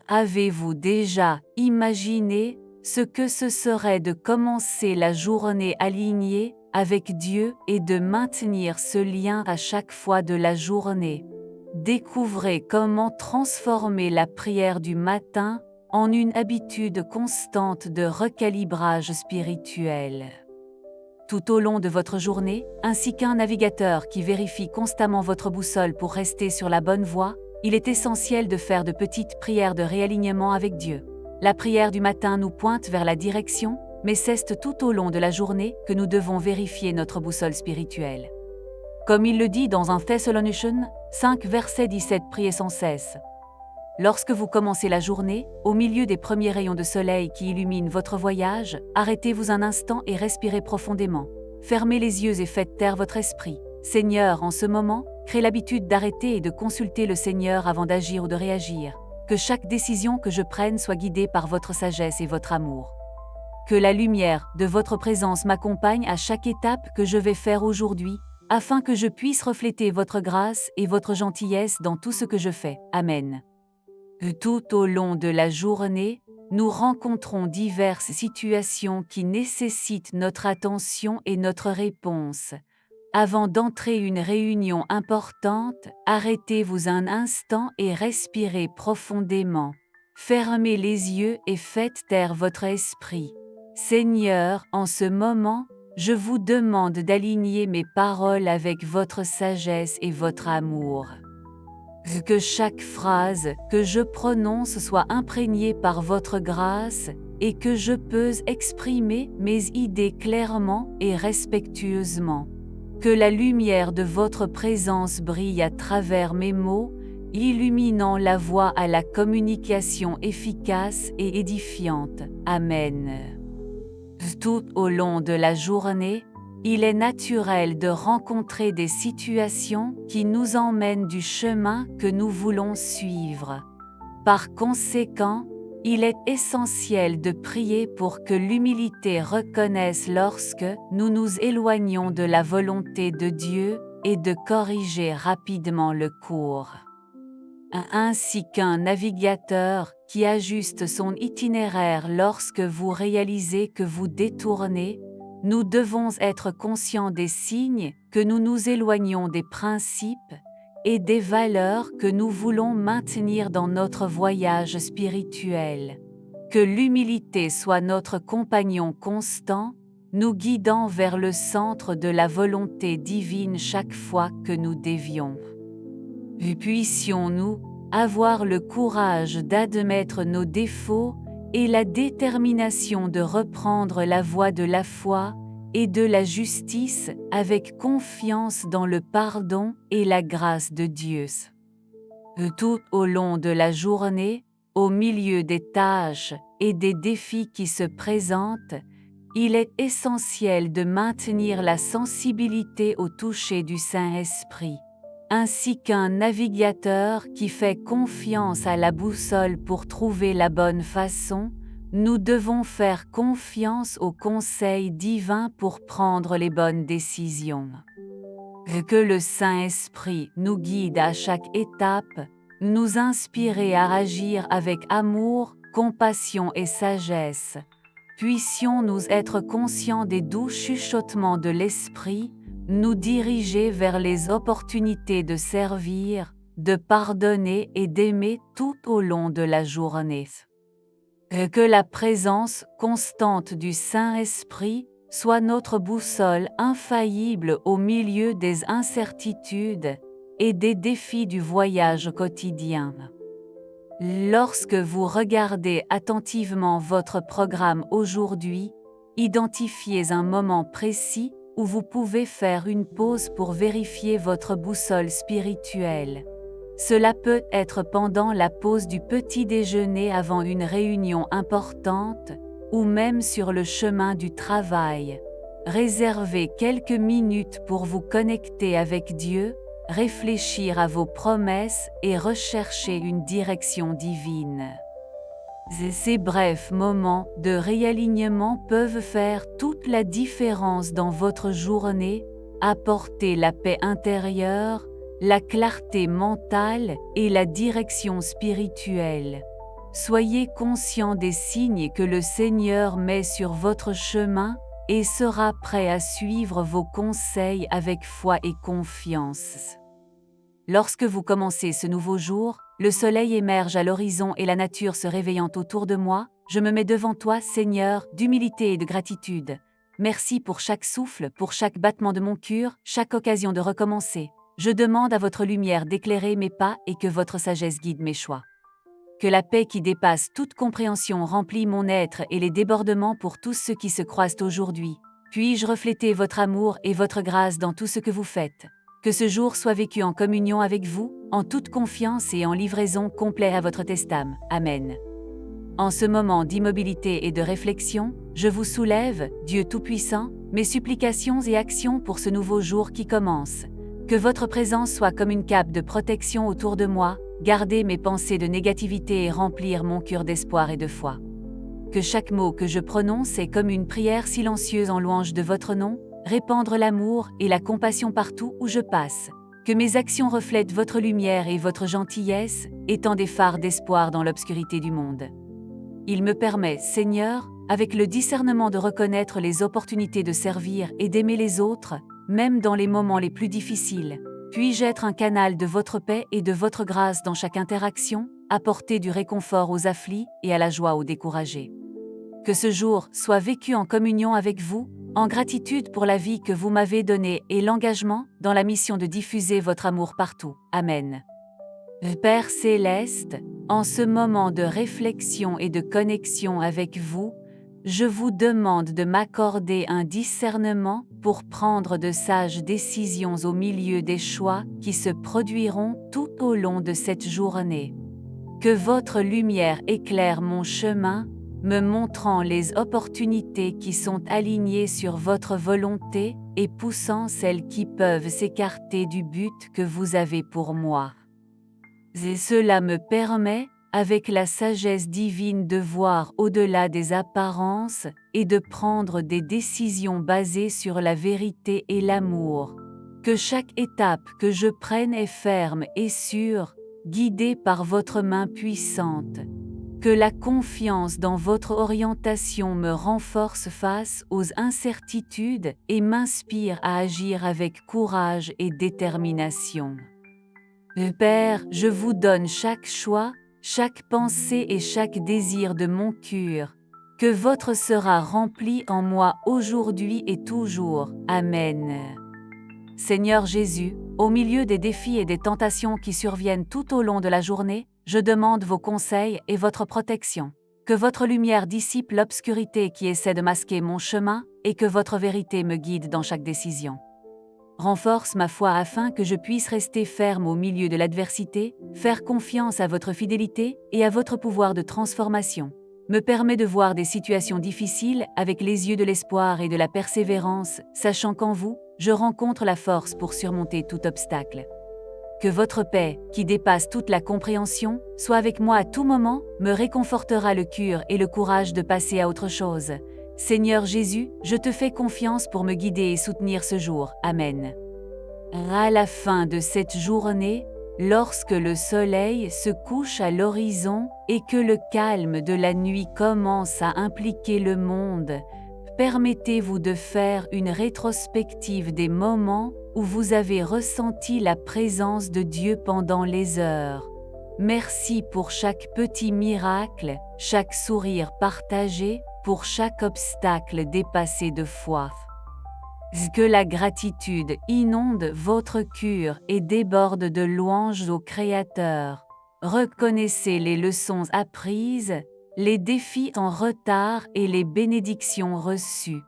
Avez-vous déjà imaginé ce que ce serait de commencer la journée alignée avec Dieu et de maintenir ce lien à chaque fois de la journée? Découvrez comment transformer la prière du matin en une habitude constante de recalibrage spirituel. Tout au long de votre journée, ainsi qu'un navigateur qui vérifie constamment votre boussole pour rester sur la bonne voie, il est essentiel de faire de petites prières de réalignement avec Dieu. La prière du matin nous pointe vers la direction, mais c'est tout au long de la journée que nous devons vérifier notre boussole spirituelle. Comme il le dit dans 1 Thessaloniciens 5 verset 17, priez sans cesse. Lorsque vous commencez la journée, au milieu des premiers rayons de soleil qui illuminent votre voyage, arrêtez-vous un instant et respirez profondément. Fermez les yeux et faites taire votre esprit. Seigneur, en ce moment, crée l'habitude d'arrêter et de consulter le Seigneur avant d'agir ou de réagir. Que chaque décision que je prenne soit guidée par votre sagesse et votre amour. Que la lumière de votre présence m'accompagne à chaque étape que je vais faire aujourd'hui, afin que je puisse refléter votre grâce et votre gentillesse dans tout ce que je fais. Amen. Tout au long de la journée, nous rencontrons diverses situations qui nécessitent notre attention et notre réponse. Avant d'entrer une réunion importante, arrêtez-vous un instant et respirez profondément. Fermez les yeux et faites taire votre esprit. Seigneur, en ce moment, je vous demande d'aligner mes paroles avec votre sagesse et votre amour. Que chaque phrase que je prononce soit imprégnée par votre grâce et que je puisse exprimer mes idées clairement et respectueusement. Que la lumière de votre présence brille à travers mes mots, illuminant la voie à la communication efficace et édifiante. Amen. Tout au long de la journée, il est naturel de rencontrer des situations qui nous emmènent du chemin que nous voulons suivre. Par conséquent, il est essentiel de prier pour que l'humilité reconnaisse lorsque nous nous éloignons de la volonté de Dieu et de corriger rapidement le cours. Ainsi qu'un navigateur qui ajuste son itinéraire lorsque vous réalisez que vous détournez, nous devons être conscients des signes que nous nous éloignons des principes et des valeurs que nous voulons maintenir dans notre voyage spirituel. Que l'humilité soit notre compagnon constant, nous guidant vers le centre de la volonté divine chaque fois que nous dévions. Puissions-nous avoir le courage d'admettre nos défauts et la détermination de reprendre la voie de la foi et de la justice avec confiance dans le pardon et la grâce de Dieu. Tout au long de la journée, au milieu des tâches et des défis qui se présentent, il est essentiel de maintenir la sensibilité au toucher du Saint-Esprit. Ainsi qu'un navigateur qui fait confiance à la boussole pour trouver la bonne façon, nous devons faire confiance au conseil divin pour prendre les bonnes décisions. Que le Saint-Esprit nous guide à chaque étape, nous inspirer à agir avec amour, compassion et sagesse. Puissions-nous être conscients des doux chuchotements de l'Esprit, nous diriger vers les opportunités de servir, de pardonner et d'aimer tout au long de la journée. Que la présence constante du Saint-Esprit soit notre boussole infaillible au milieu des incertitudes et des défis du voyage quotidien. Lorsque vous regardez attentivement votre programme aujourd'hui, identifiez un moment précis où vous pouvez faire une pause pour vérifier votre boussole spirituelle. Cela peut être pendant la pause du petit déjeuner avant une réunion importante, ou même sur le chemin du travail. Réservez quelques minutes pour vous connecter avec Dieu, réfléchir à vos promesses et rechercher une direction divine. Ces brefs moments de réalignement peuvent faire toute la différence dans votre journée, apporter la paix intérieure, la clarté mentale et la direction spirituelle. soyez conscient des signes que le Seigneur met sur votre chemin et sera prêt à suivre vos conseils avec foi et confiance. Lorsque vous commencez ce nouveau jour, le soleil émerge à l'horizon et la nature se réveillant autour de moi, je me mets devant toi, Seigneur, d'humilité et de gratitude. Merci pour chaque souffle, pour chaque battement de mon cœur, chaque occasion de recommencer. Je demande à votre lumière d'éclairer mes pas et que votre sagesse guide mes choix. Que la paix qui dépasse toute compréhension remplit mon être et les débordements pour tous ceux qui se croisent aujourd'hui. Puis-je refléter votre amour et votre grâce dans tout ce que vous faites. Que ce jour soit vécu en communion avec vous, en toute confiance et en livraison complète à votre testament. Amen. En ce moment d'immobilité et de réflexion, je vous soulève, Dieu Tout-Puissant, mes supplications et actions pour ce nouveau jour qui commence. Que votre présence soit comme une cape de protection autour de moi, garder mes pensées de négativité et remplir mon cœur d'espoir et de foi. Que chaque mot que je prononce est comme une prière silencieuse en louange de votre nom, répandre l'amour et la compassion partout où je passe. Que mes actions reflètent votre lumière et votre gentillesse, étant des phares d'espoir dans l'obscurité du monde. Il me permet, Seigneur, avec le discernement de reconnaître les opportunités de servir et d'aimer les autres, même dans les moments les plus difficiles. Puis-je être un canal de votre paix et de votre grâce dans chaque interaction, apporter du réconfort aux afflits et à la joie aux découragés. Que ce jour soit vécu en communion avec vous, en gratitude pour la vie que vous m'avez donnée et l'engagement dans la mission de diffuser votre amour partout. Amen. Père céleste, en ce moment de réflexion et de connexion avec vous, je vous demande de m'accorder un discernement pour prendre de sages décisions au milieu des choix qui se produiront tout au long de cette journée. Que votre lumière éclaire mon chemin, me montrant les opportunités qui sont alignées sur votre volonté et poussant celles qui peuvent s'écarter du but que vous avez pour moi. Et cela me permet, avec la sagesse divine, de voir au-delà des apparences et de prendre des décisions basées sur la vérité et l'amour. Que chaque étape que je prenne est ferme et sûre, guidée par votre main puissante. Que la confiance dans votre orientation me renforce face aux incertitudes et m'inspire à agir avec courage et détermination. Père, je vous donne chaque choix, chaque pensée et chaque désir de mon cœur. Que votre sera rempli en moi aujourd'hui et toujours. Amen. Seigneur Jésus, au milieu des défis et des tentations qui surviennent tout au long de la journée, je demande vos conseils et votre protection. Que votre lumière dissipe l'obscurité qui essaie de masquer mon chemin et que votre vérité me guide dans chaque décision. Renforce ma foi afin que je puisse rester ferme au milieu de l'adversité, faire confiance à votre fidélité et à votre pouvoir de transformation. Me permet de voir des situations difficiles avec les yeux de l'espoir et de la persévérance, sachant qu'en vous, je rencontre la force pour surmonter tout obstacle. Que votre paix, qui dépasse toute la compréhension, soit avec moi à tout moment, me réconfortera le cœur et le courage de passer à autre chose. Seigneur Jésus, je te fais confiance pour me guider et soutenir ce jour. Amen. À la fin de cette journée, lorsque le soleil se couche à l'horizon et que le calme de la nuit commence à impliquer le monde, permettez-vous de faire une rétrospective des moments où vous avez ressenti la présence de Dieu pendant les heures. Merci pour chaque petit miracle, chaque sourire partagé, pour chaque obstacle dépassé de foi. Que la gratitude inonde votre cœur et déborde de louanges au Créateur. Reconnaissez les leçons apprises, les défis en retard et les bénédictions reçues.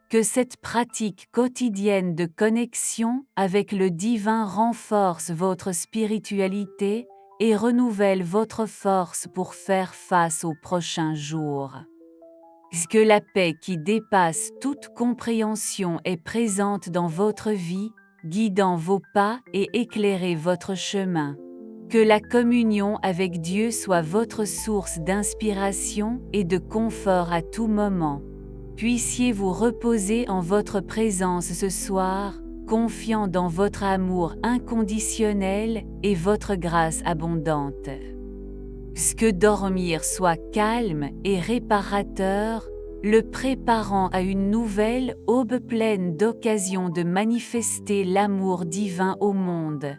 Que cette pratique quotidienne de connexion avec le divin renforce votre spiritualité et renouvelle votre force pour faire face aux prochains jours. Que la paix qui dépasse toute compréhension est présente dans votre vie, guidant vos pas et éclairant votre chemin. Que la communion avec Dieu soit votre source d'inspiration et de confort à tout moment. Puissiez-vous reposer en votre présence ce soir, confiant dans votre amour inconditionnel et votre grâce abondante. Que dormir soit calme et réparateur, le préparant à une nouvelle aube pleine d'occasions de manifester l'amour divin au monde.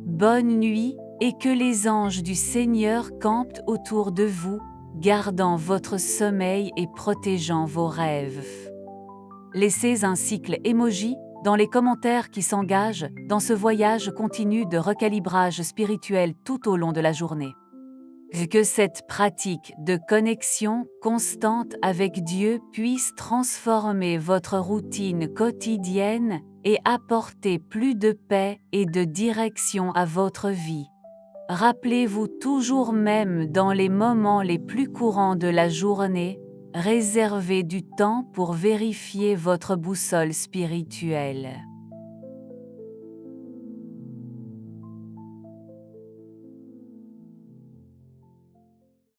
Bonne nuit, et que les anges du Seigneur campent autour de vous, gardant votre sommeil et protégeant vos rêves. Laissez un cycle emoji dans les commentaires qui s'engagent dans ce voyage continu de recalibrage spirituel tout au long de la journée. Que cette pratique de connexion constante avec Dieu puisse transformer votre routine quotidienne et apporter plus de paix et de direction à votre vie. Rappelez-vous toujours, même dans les moments les plus courants de la journée, réservez du temps pour vérifier votre boussole spirituelle.